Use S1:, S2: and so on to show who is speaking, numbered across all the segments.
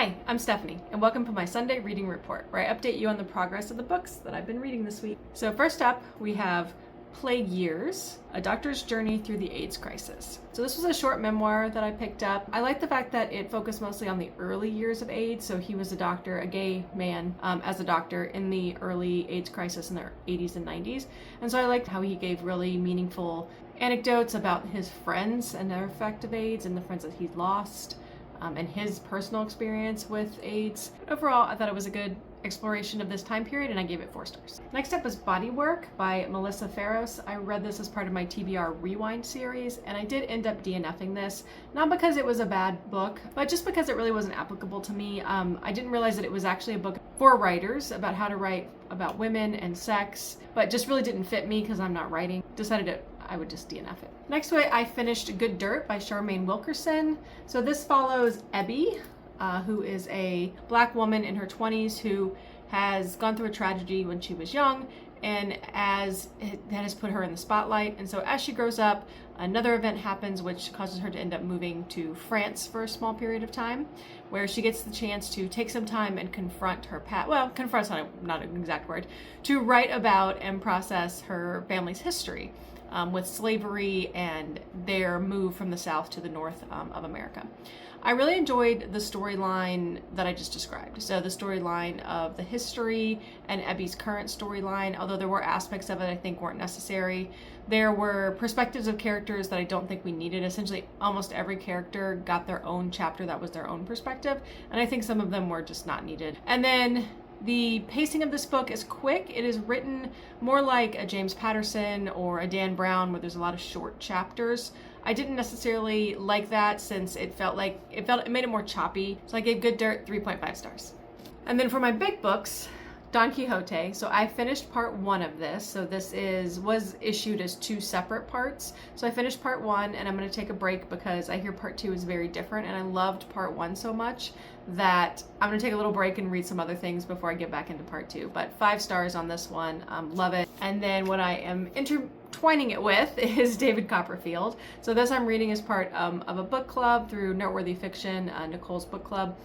S1: Hi, I'm Stephanie, and welcome to my Sunday reading report, where I update you on the progress of the books that I've been reading this week. So first up, we have Plague Years, A Doctor's Journey Through the AIDS Crisis. So this was a short memoir that I picked up. I like the fact that it focused mostly on the early years of AIDS. So he was a doctor, a gay man, as a doctor in the early AIDS crisis in the 80s and 90s. And so I liked how he gave really meaningful anecdotes about his friends and their effect of AIDS and the friends that he'd lost. And his personal experience with AIDS. Overall, I thought it was a good exploration of this time period, and I gave it 4 stars. Next up was Body Work by Melissa Ferros. I read this as part of my TBR Rewind series, and I did end up DNFing this, not because it was a bad book, but just because it really wasn't applicable to me. I didn't realize that it was actually a book for writers about how to write about women and sex, but just really didn't fit me because I'm not writing. I would just DNF it. Next way, I finished Good Dirt by Charmaine Wilkerson. So this follows Ebby, who is a black woman in her 20s who has gone through a tragedy when she was young, and that has put her in the spotlight. And so as she grows up, another event happens which causes her to end up moving to France for a small period of time, where she gets the chance to take some time and confront her past. Well, confront's not an exact word. To write about and process her family's history. With slavery and their move from the South to the North of America. I really enjoyed the storyline that I just described. So the storyline of the history and Ebby's current storyline, although there were aspects of it I think weren't necessary. There were perspectives of characters that I don't think we needed. Essentially, almost every character got their own chapter that was their own perspective, and I think some of them were just not needed. And then the pacing of this book is quick. It is written more like a James Patterson or a Dan Brown, where there's a lot of short chapters. I didn't necessarily like that since it made it more choppy. So I gave Good Dirt 3.5 stars. And then for my big books, Don Quixote. So I finished part 1 of this. So this was issued as 2 separate parts. So I finished part 1, and I'm going to take a break because I hear part 2 is very different, and I loved part 1 so much that I'm going to take a little break and read some other things before I get back into part 2. But 5 stars on this one. Love it. And then what I am intertwining it with is David Copperfield. So this I'm reading as part of a book club through Noteworthy Fiction, Nicole's book club.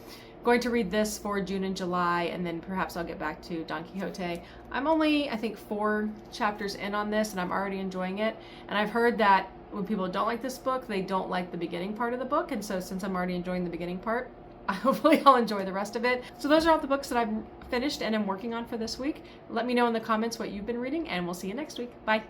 S1: Going to read this for June and July, and then perhaps I'll get back to Don Quixote. I'm only, I think, 4 chapters in on this, and I'm already enjoying it. And I've heard that when people don't like this book, they don't like the beginning part of the book. And so since I'm already enjoying the beginning part, hopefully I'll enjoy the rest of it. So those are all the books that I've finished and am working on for this week. Let me know in the comments what you've been reading, and we'll see you next week. Bye.